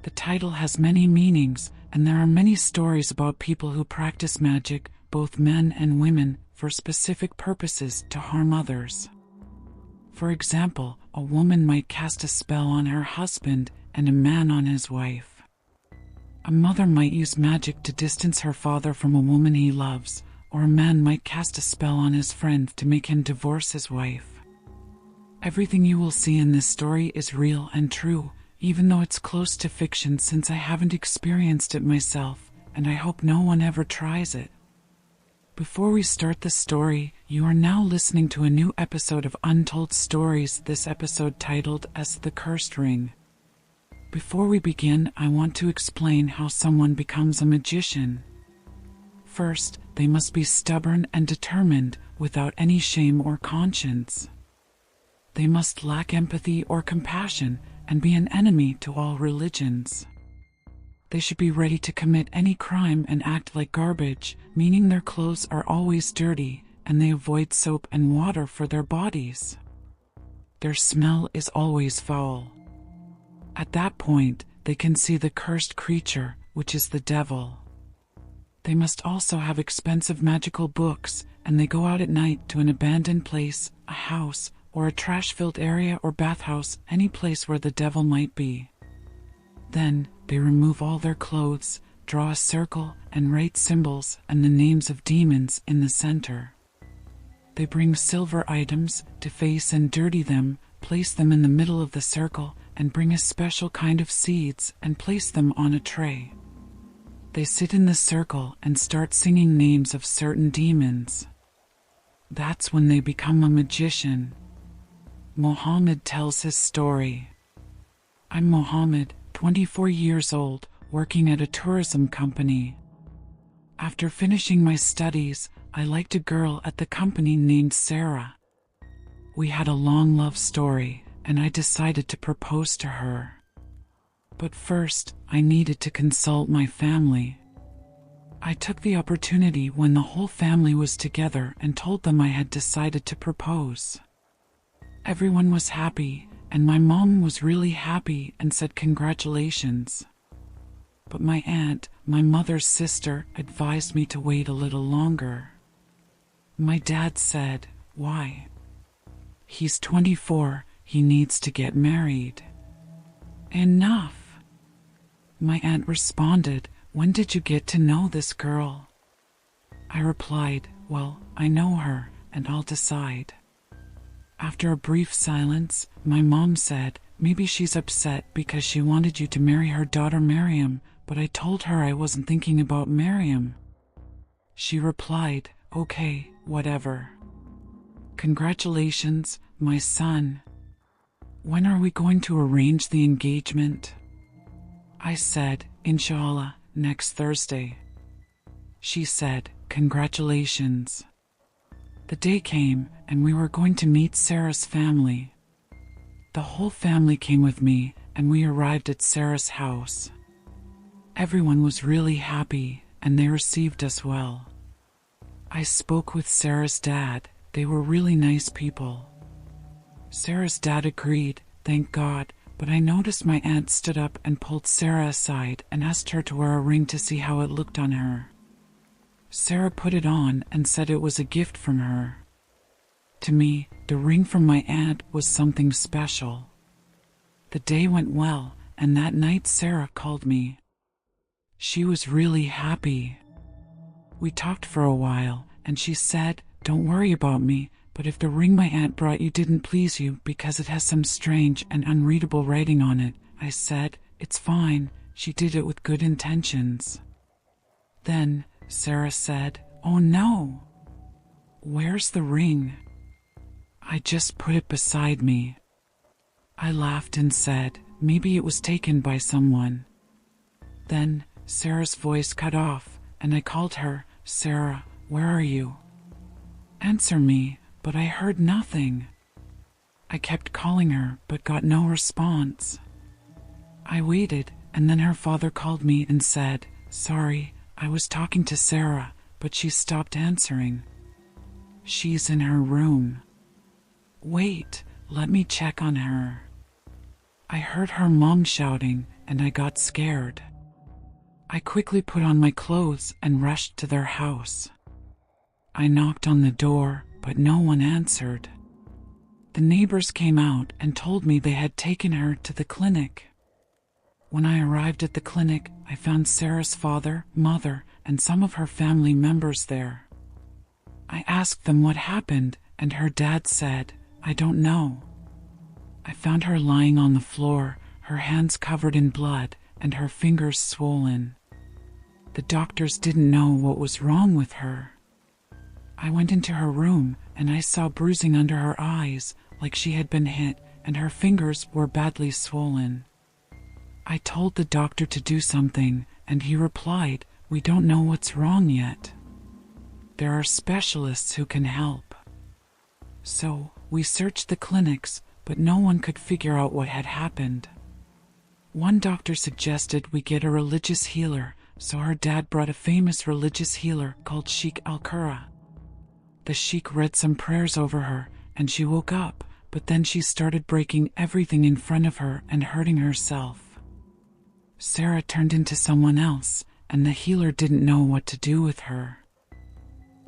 The title has many meanings, and there are many stories about people who practice magic, both men and women, for specific purposes to harm others. For example, a woman might cast a spell on her husband and a man on his wife. A mother might use magic to distance her father from a woman he loves, or a man might cast a spell on his friend to make him divorce his wife. Everything you will see in this story is real and true, even though it's close to fiction since I haven't experienced it myself, and I hope no one ever tries it. Before we start the story, you are now listening to a new episode of Untold Stories, this episode titled as The Cursed Ring. Before we begin, I want to explain how someone becomes a magician. First, they must be stubborn and determined, without any shame or conscience. They must lack empathy or compassion, and be an enemy to all religions. They should be ready to commit any crime and act like garbage, meaning their clothes are always dirty, and they avoid soap and water for their bodies. Their smell is always foul. At that point, they can see the cursed creature, which is the devil. They must also have expensive magical books, and they go out at night to an abandoned place, a house, or a trash-filled area or bathhouse, any place where the devil might be. Then, they remove all their clothes, draw a circle, and write symbols and the names of demons in the center. They bring silver items, deface and dirty them, place them in the middle of the circle, and bring a special kind of seeds and place them on a tray. They sit in the circle and start singing names of certain demons. That's when they become a magician. Mohamed tells his story. I'm Mohamed, 24 years old, working at a tourism company. After finishing my studies, I liked a girl at the company named Sara. We had a long love story, and I decided to propose to her. But first, I needed to consult my family. I took the opportunity when the whole family was together and told them I had decided to propose. Everyone was happy, and my mom was really happy and said congratulations. But my aunt, my mother's sister, advised me to wait a little longer. My dad said, "Why? He's 24, he needs to get married." Enough! My aunt responded, "When did you get to know this girl?" I replied, "Well, I know her, and I'll decide." After a brief silence, my mom said, "Maybe she's upset because she wanted you to marry her daughter Miriam, but I told her I wasn't thinking about Miriam." She replied, "Okay, whatever. Congratulations, my son. When are we going to arrange the engagement?" I said, "Inshallah, next Thursday." She said, "Congratulations." The day came, and we were going to meet Sara's family. The whole family came with me, and we arrived at Sara's house. Everyone was really happy, and they received us well. I spoke with Sara's dad. They were really nice people. Sara's dad agreed, thank God, but I noticed my aunt stood up and pulled Sara aside and asked her to wear a ring to see how it looked on her. Sara put it on and said it was a gift from her. To me, the ring from my aunt was something special. The day went well, and that night Sara called me. She was really happy. We talked for a while, and she said, "Don't worry about me, but if the ring my aunt brought you didn't please you because it has some strange and unreadable writing on it," I said, "It's fine, she did it with good intentions." Then Sara said, "Oh no! Where's the ring?" I just put it beside me. I laughed and said, "Maybe it was taken by someone." Then Sara's voice cut off, and I called her, "Sara, where are you? Answer me," but I heard nothing. I kept calling her, but got no response. I waited, and then her father called me and said, "Sorry, I was talking to Sara, but she stopped answering. She's in her room. Wait, let me check on her." I heard her mom shouting, and I got scared. I quickly put on my clothes and rushed to their house. I knocked on the door, but no one answered. The neighbors came out and told me they had taken her to the clinic. When I arrived at the clinic, I found Sara's father, mother, and some of her family members there. I asked them what happened, and her dad said, "I don't know." I found her lying on the floor, her hands covered in blood, and her fingers swollen. The doctors didn't know what was wrong with her. I went into her room, and I saw bruising under her eyes, like she had been hit, and her fingers were badly swollen. I told the doctor to do something, and he replied, "We don't know what's wrong yet. There are specialists who can help." So, we searched the clinics, but no one could figure out what had happened. One doctor suggested we get a religious healer, so her dad brought a famous religious healer called Sheikh Al-Qura. The sheikh read some prayers over her, and she woke up, but then she started breaking everything in front of her and hurting herself. Sara turned into someone else, and the healer didn't know what to do with her.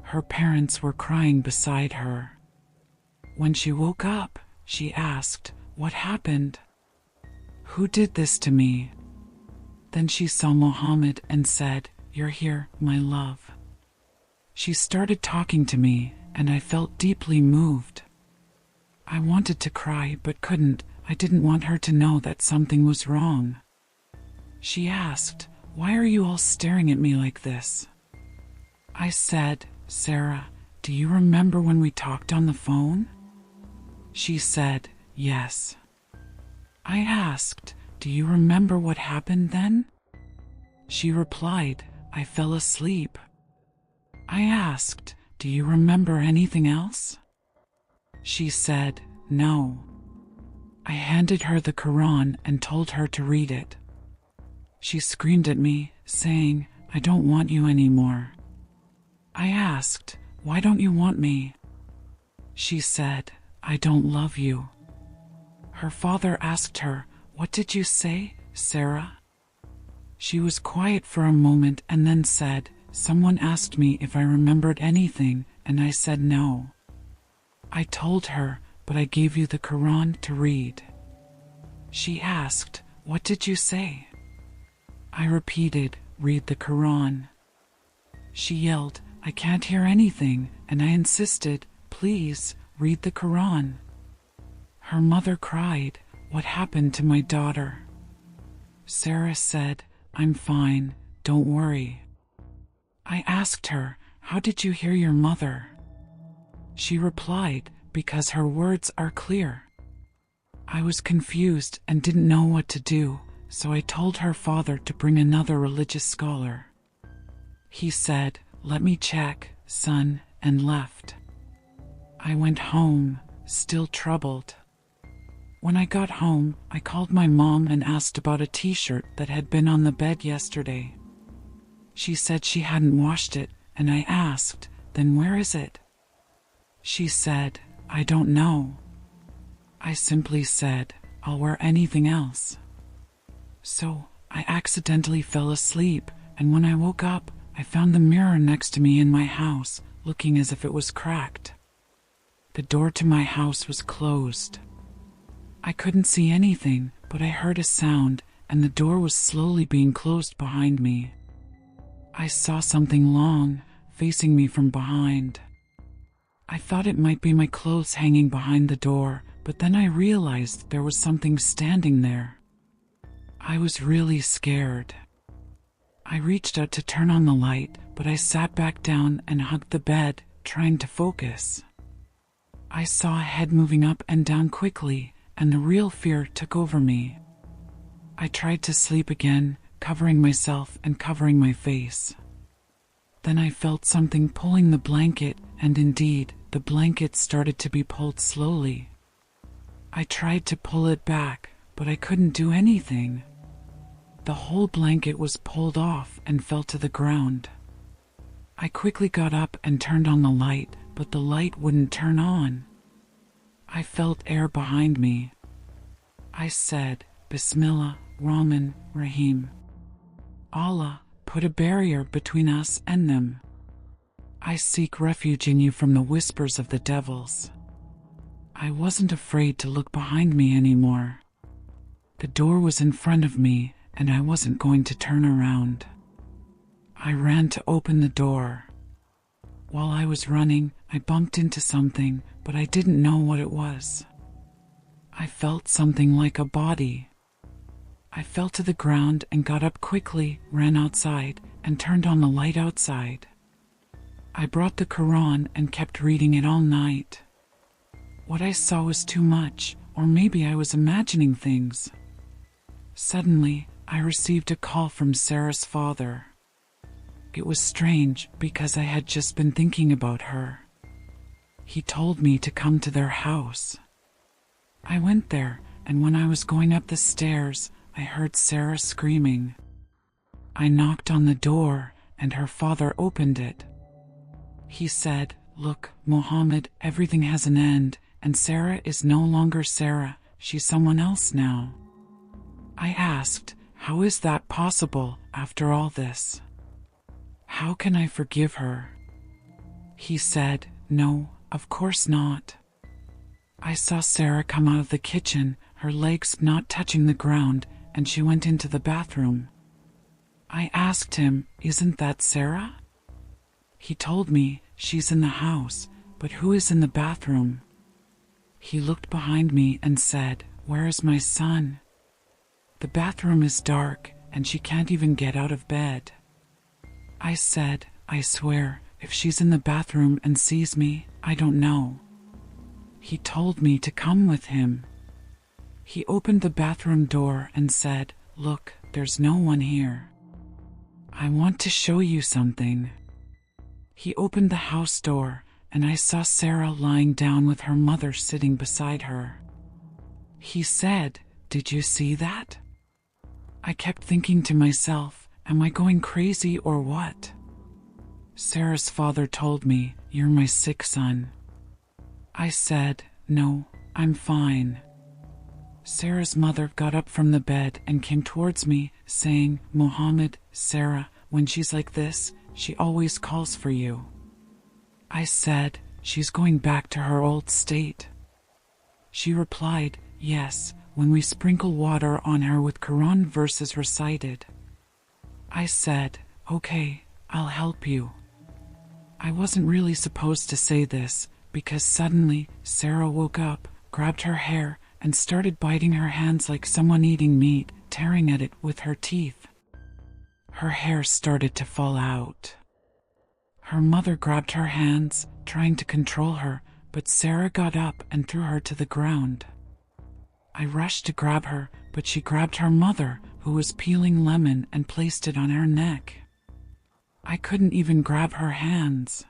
Her parents were crying beside her. When she woke up, she asked, "What happened? Who did this to me?" Then she saw Mohamed and said, "You're here, my love." She started talking to me, and I felt deeply moved. I wanted to cry but couldn't. I didn't want her to know that something was wrong. She asked, "Why are you all staring at me like this?" I said, "Sara, do you remember when we talked on the phone?" She said, "Yes." I asked, "Do you remember what happened then?" She replied, "I fell asleep." I asked, "Do you remember anything else?" She said, "No." I handed her the Quran and told her to read it. She screamed at me, saying, "I don't want you anymore." I asked, "Why don't you want me?" She said, "I don't love you." Her father asked her, "What did you say, Sara?" She was quiet for a moment and then said, "Someone asked me if I remembered anything, and I said no." I told her, "But I gave you the Quran to read." She asked, "What did you say?" I repeated, "Read the Quran." She yelled, "I can't hear anything," and I insisted, "Please, read the Quran." Her mother cried, "What happened to my daughter?" Sara said, "I'm fine, don't worry." I asked her, "How did you hear your mother?" She replied, "Because her words are clear." I was confused and didn't know what to do, so I told her father to bring another religious scholar. He said, "Let me check, son," and left. I went home, still troubled. When I got home, I called my mom and asked about a t-shirt that had been on the bed yesterday. She said she hadn't washed it, and I asked, "Then where is it?" She said, "I don't know." I simply said, "I'll wear anything else." So, I accidentally fell asleep, and when I woke up, I found the mirror next to me in my house, looking as if it was cracked. The door to my house was closed. I couldn't see anything, but I heard a sound, and the door was slowly being closed behind me. I saw something long, facing me from behind. I thought it might be my clothes hanging behind the door, but then I realized there was something standing there. I was really scared. I reached out to turn on the light, but I sat back down and hugged the bed, trying to focus. I saw a head moving up and down quickly, and the real fear took over me. I tried to sleep again, covering myself and covering my face. Then I felt something pulling the blanket, and indeed, the blanket started to be pulled slowly. I tried to pull it back, but I couldn't do anything. The whole blanket was pulled off and fell to the ground. I quickly got up and turned on the light, but the light wouldn't turn on. I felt air behind me. I said, "Bismillah," Rahman, Rahim. Allah, put a barrier between us and them. I seek refuge in you from the whispers of the devils. I wasn't afraid to look behind me anymore. The door was in front of me, and I wasn't going to turn around. I ran to open the door. While I was running, I bumped into something, but I didn't know what it was. I felt something like a body. I fell to the ground and got up quickly, ran outside, and turned on the light outside. I brought the Quran and kept reading it all night. What I saw was too much, or maybe I was imagining things. Suddenly, I received a call from Sara's father. It was strange because I had just been thinking about her. He told me to come to their house. I went there, and when I was going up the stairs, I heard Sara screaming. I knocked on the door, and her father opened it. He said, "Look, Mohamed, everything has an end, and Sara is no longer Sara, she's someone else now." I asked, "How is that possible, after all this? How can I forgive her?" He said, "No, of course not." I saw Sara come out of the kitchen, her legs not touching the ground, and she went into the bathroom. I asked him, "Isn't that Sara?" He told me, "She's in the house, but who is in the bathroom?" He looked behind me and said, "Where is my son? The bathroom is dark, and she can't even get out of bed." I said, "I swear, if she's in the bathroom and sees me, I don't know." He told me to come with him. He opened the bathroom door and said, "Look, there's no one here. I want to show you something." He opened the house door, and I saw Sara lying down with her mother sitting beside her. He said, "Did you see that?" I kept thinking to myself, am I going crazy or what? Sara's father told me, "You're my sick son." I said, "No, I'm fine." Sara's mother got up from the bed and came towards me, saying, "Mohamed, Sara, when she's like this, she always calls for you." I said, "She's going back to her old state." She replied, "Yes, when we sprinkle water on her with Quran verses recited." I said, "Okay, I'll help you." I wasn't really supposed to say this, because suddenly Sara woke up, grabbed her hair, and started biting her hands like someone eating meat, tearing at it with her teeth. Her hair started to fall out. Her mother grabbed her hands, trying to control her, but Sara got up and threw her to the ground. I rushed to grab her, but she grabbed her mother, who was peeling lemon, and placed it on her neck. I couldn't even grab her hands.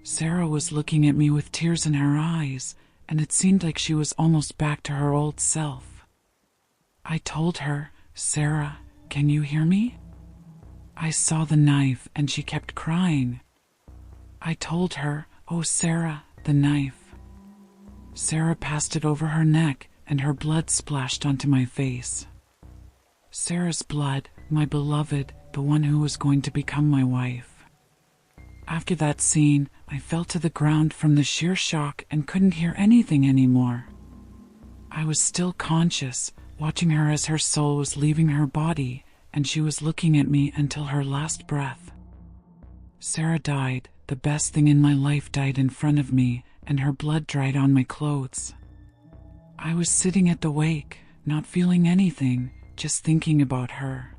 Sara was looking at me with tears in her eyes, and it seemed like she was almost back to her old self. I told her, "Sara, can you hear me?" I saw the knife and she kept crying. I told her, "Oh Sara, the knife." Sara passed it over her neck and her blood splashed onto my face. Sara's blood, my beloved, the one who was going to become my wife. After that scene, I fell to the ground from the sheer shock and couldn't hear anything anymore. I was still conscious, watching her as her soul was leaving her body, and she was looking at me until her last breath. Sara died, the best thing in my life died in front of me, and her blood dried on my clothes. I was sitting at the wake, not feeling anything, just thinking about her.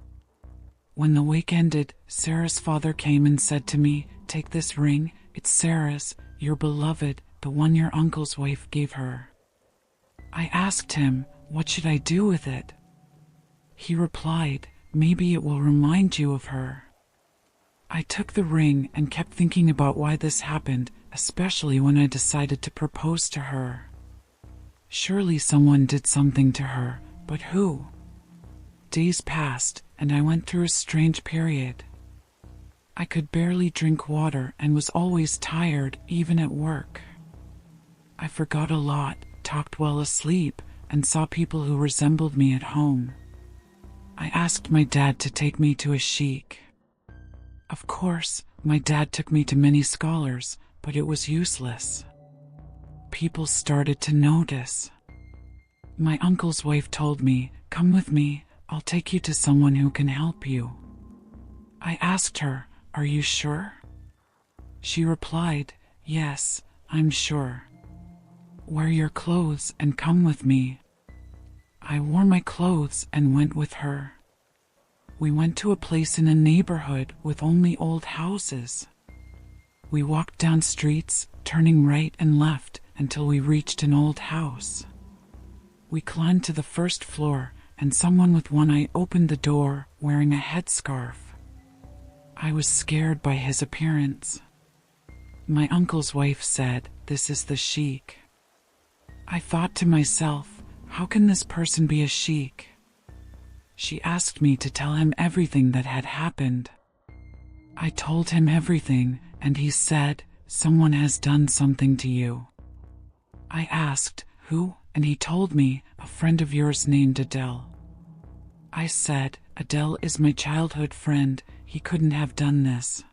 When the wake ended, Sara's father came and said to me, "Take this ring, it's Sara's, your beloved, the one your uncle's wife gave her." I asked him, "What should I do with it?" He replied, "Maybe it will remind you of her." I took the ring and kept thinking about why this happened, especially when I decided to propose to her. Surely someone did something to her, but who? Days passed, and I went through a strange period. I could barely drink water and was always tired, even at work. I forgot a lot, talked while asleep, and saw people who resembled me at home. I asked my dad to take me to a sheikh. Of course, my dad took me to many scholars, but it was useless. People started to notice. My uncle's wife told me, "Come with me, I'll take you to someone who can help you." I asked her, "Are you sure?" She replied, "Yes, I'm sure." "Wear your clothes and come with me." I wore my clothes and went with her. We went to a place in a neighborhood with only old houses. We walked down streets, turning right and left until we reached an old house. We climbed to the first floor, and someone with one eye opened the door wearing a headscarf. I was scared by his appearance. My uncle's wife said, "This is the sheikh." I thought to myself, how can this person be a sheikh? She asked me to tell him everything that had happened. I told him everything, and he said, "Someone has done something to you." I asked, "Who?" and he told me, "A friend of yours named Adele." I said, "Adele is my childhood friend, he couldn't have done this."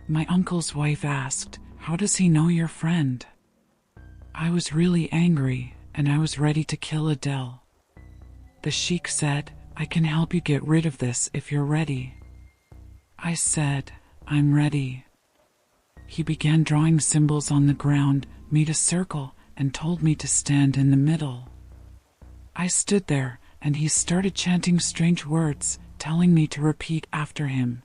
My uncle's wife asked, "How does he know your friend?" I was really angry, and I was ready to kill Adele. The sheikh said, "I can help you get rid of this if you're ready." I said, "I'm ready." He began drawing symbols on the ground, made a circle, and told me to stand in the middle. I stood there, and he started chanting strange words, telling me to repeat after him.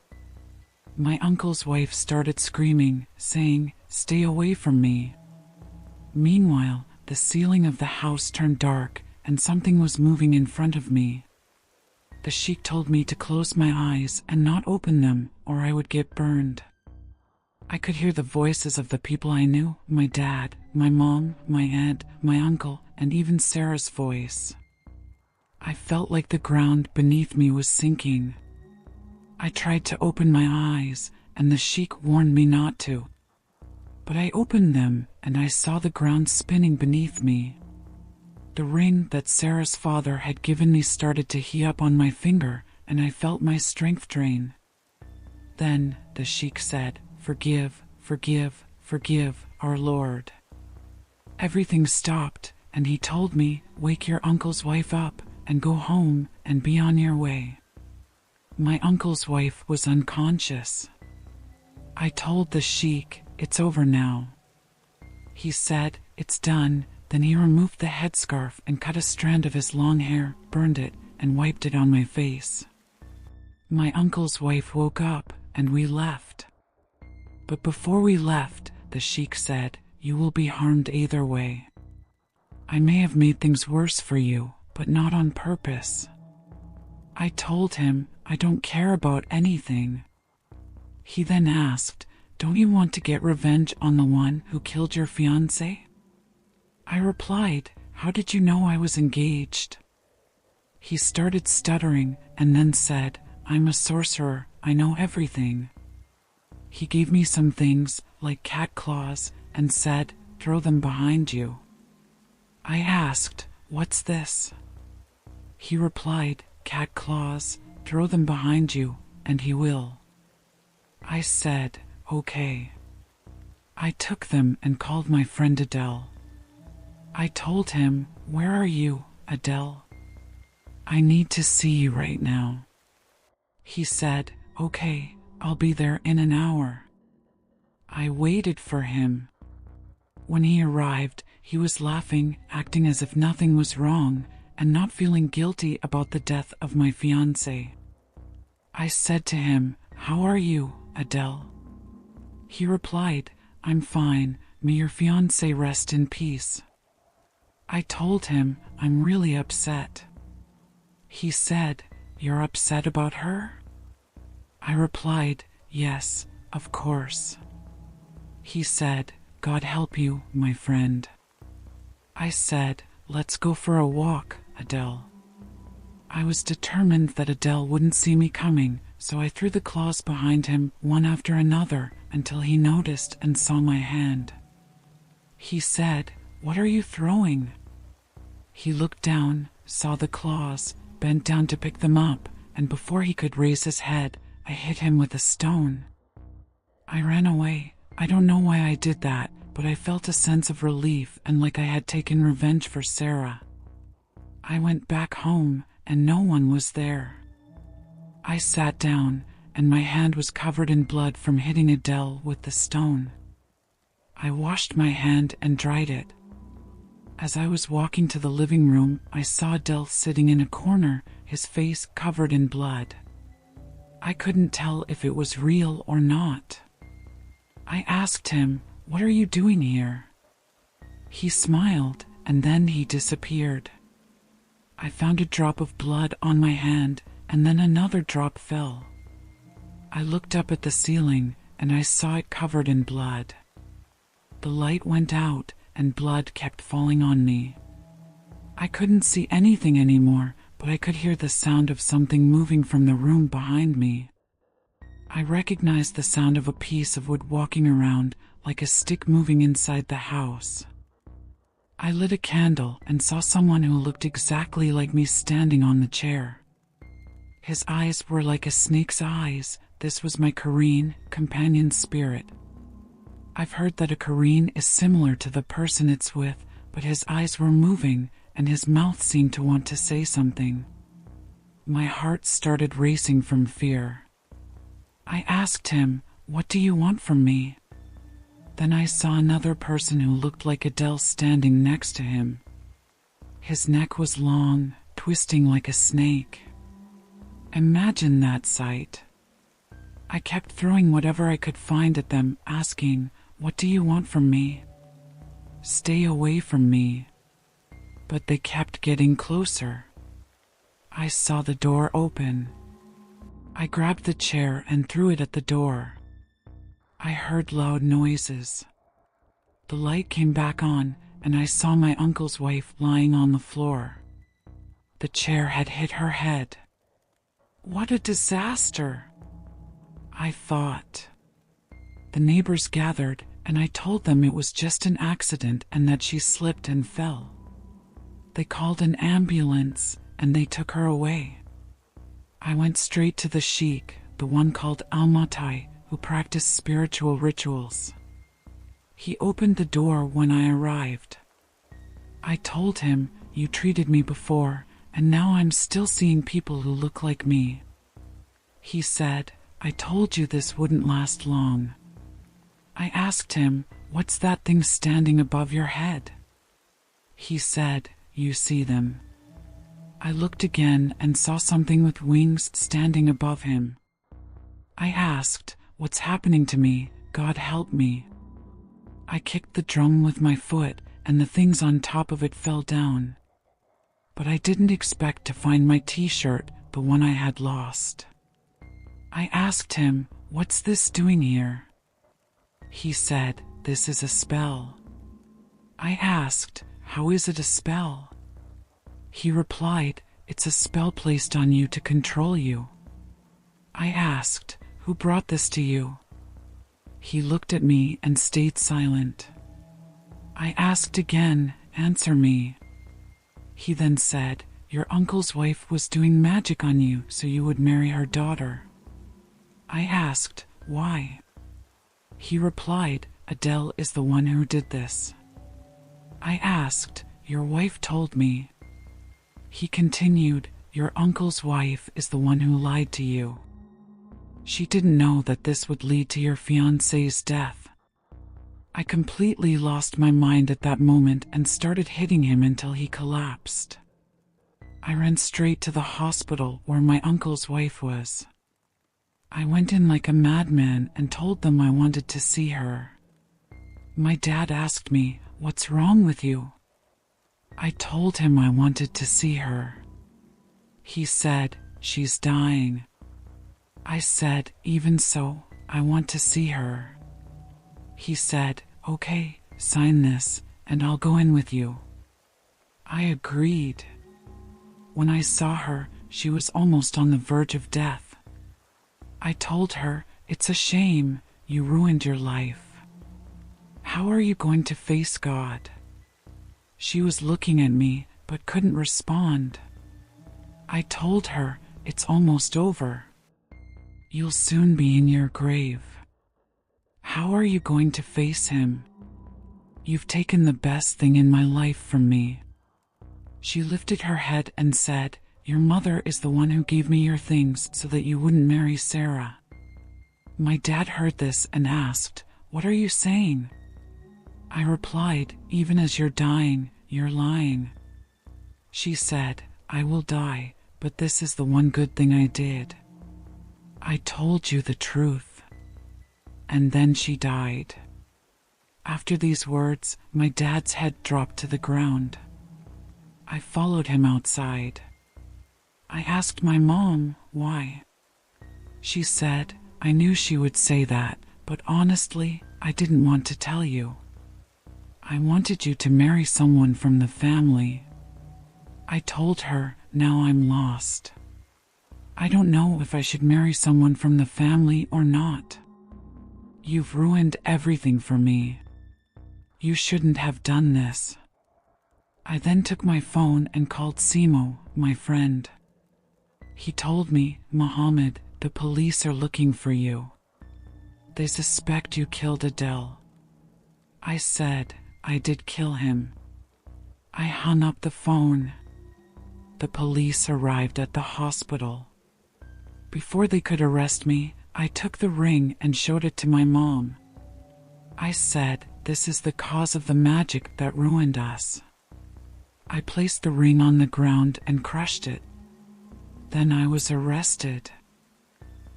My uncle's wife started screaming, saying, "Stay away from me." Meanwhile, the ceiling of the house turned dark, and something was moving in front of me. The sheikh told me to close my eyes and not open them, or I would get burned. I could hear the voices of the people I knew, my dad, my mom, my aunt, my uncle, and even Sarah's voice. I felt like the ground beneath me was sinking. I tried to open my eyes, and the sheikh warned me not to. But I opened them, and I saw the ground spinning beneath me. The ring that Sarah's father had given me started to heat up on my finger, and I felt my strength drain. Then the sheikh said, "Forgive, forgive, forgive, our Lord." Everything stopped, and he told me, "Wake your uncle's wife up, and go home, and be on your way." My uncle's wife was unconscious. I told the sheikh, "It's over now." He said, "It's done." Then he removed the headscarf and cut a strand of his long hair, burned it, and wiped it on my face. My uncle's wife woke up, and we left. But before we left, the sheikh said, "You will be harmed either way. I may have made things worse for you, but not on purpose." I told him, "I don't care about anything." He then asked, "Don't you want to get revenge on the one who killed your fiancé?" I replied, "How did you know I was engaged?" He started stuttering and then said, "I'm a sorcerer, I know everything." He gave me some things, like cat claws, and said, "Throw them behind you." I asked, "What's this?" He replied, "Cat claws, throw them behind you, and he will." I said, "Okay." I took them and called my friend Adele. I told him, "Where are you, Adele? I need to see you right now." He said, "Okay, I'll be there in an hour." I waited for him. When he arrived, he was laughing, acting as if nothing was wrong, and not feeling guilty about the death of my fiancé. I said to him, "How are you, Adele?" He replied, "I'm fine, may your fiancé rest in peace." I told him, "I'm really upset." He said, "You're upset about her?" I replied, "Yes, of course." He said, "God help you, my friend." I said, "Let's go for a walk, Adele." I was determined that Adele wouldn't see me coming, so I threw the claws behind him one after another until he noticed and saw my hand. He said, "What are you throwing?" He looked down, saw the claws, bent down to pick them up, and before he could raise his head, I hit him with a stone. I ran away. I don't know why I did that, but I felt a sense of relief and like I had taken revenge for Sara. I went back home, and no one was there. I sat down, and my hand was covered in blood from hitting Adele with the stone. I washed my hand and dried it. As I was walking to the living room, I saw Adele sitting in a corner, his face covered in blood. I couldn't tell if it was real or not. I asked him, "What are you doing here?" He smiled, and then he disappeared. I found a drop of blood on my hand, and then another drop fell. I looked up at the ceiling, and I saw it covered in blood. The light went out, and blood kept falling on me. I couldn't see anything anymore, but I could hear the sound of something moving from the room behind me. I recognized the sound of a piece of wood walking around, like a stick moving inside the house. I lit a candle and saw someone who looked exactly like me standing on the chair. His eyes were like a snake's eyes. This was my Korean companion spirit. I've heard that a Korean is similar to the person it's with, but his eyes were moving, and his mouth seemed to want to say something. My heart started racing from fear. I asked him, "What do you want from me?" Then I saw another person who looked like Adele standing next to him. His neck was long, twisting like a snake. Imagine that sight. I kept throwing whatever I could find at them, asking, "What do you want from me? Stay away from me." But they kept getting closer. I saw the door open. I grabbed the chair and threw it at the door. I heard loud noises. The light came back on, and I saw my uncle's wife lying on the floor. The chair had hit her head. What a disaster! I thought. The neighbors gathered, and I told them it was just an accident and that she slipped and fell. They called an ambulance, and they took her away. I went straight to the sheikh, the one called Almatai, who practiced spiritual rituals. He opened the door when I arrived. I told him, "You treated me before, and now I'm still seeing people who look like me." He said, "I told you this wouldn't last long." I asked him, "What's that thing standing above your head?" He said, "You see them." I looked again and saw something with wings standing above him. I asked, "What's happening to me? God help me." I kicked the drum with my foot, and the things on top of it fell down. But I didn't expect to find my t-shirt, the one I had lost. I asked him, "What's this doing here?" He said, "This is a spell." I asked, "How is it a spell?" He replied, "It's a spell placed on you to control you." I asked, "Who brought this to you?" He looked at me and stayed silent. I asked again, "Answer me." He then said, "Your uncle's wife was doing magic on you so you would marry her daughter." I asked, "Why?" He replied, "Adele is the one who did this." I asked, "Your wife told me." He continued, "Your uncle's wife is the one who lied to you. She didn't know that this would lead to your fiancé's death." I completely lost my mind at that moment and started hitting him until he collapsed. I ran straight to the hospital where my uncle's wife was. I went in like a madman and told them I wanted to see her. My dad asked me, "What's wrong with you?" I told him I wanted to see her. He said, "She's dying." I said, "Even so, I want to see her." He said, "Okay, sign this, and I'll go in with you." I agreed. When I saw her, she was almost on the verge of death. I told her, "It's a shame, you ruined your life. How are you going to face God?" She was looking at me, but couldn't respond. I told her, "It's almost over. You'll soon be in your grave. How are you going to face him? You've taken the best thing in my life from me." She lifted her head and said, "Your mother is the one who gave me your things so that you wouldn't marry Sara." My dad heard this and asked, "What are you saying?" I replied, "Even as you're dying, you're lying." She said, "I will die, but this is the one good thing I did. I told you the truth." And then she died. After these words, my dad's head dropped to the ground. I followed him outside. I asked my mom why. She said, "I knew she would say that, but honestly, I didn't want to tell you. I wanted you to marry someone from the family." I told her, "Now I'm lost. I don't know if I should marry someone from the family or not. You've ruined everything for me. You shouldn't have done this." I then took my phone and called Simo, my friend. He told me, "Mohamed, the police are looking for you. They suspect you killed Adele." I said, "I did kill him." I hung up the phone. The police arrived at the hospital. Before they could arrest me, I took the ring and showed it to my mom. I said, "This is the cause of the magic that ruined us." I placed the ring on the ground and crushed it. Then I was arrested.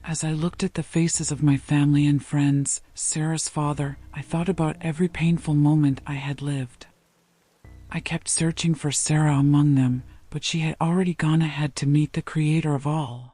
As I looked at the faces of my family and friends, Sara's father, I thought about every painful moment I had lived. I kept searching for Sara among them, but she had already gone ahead to meet the creator of all.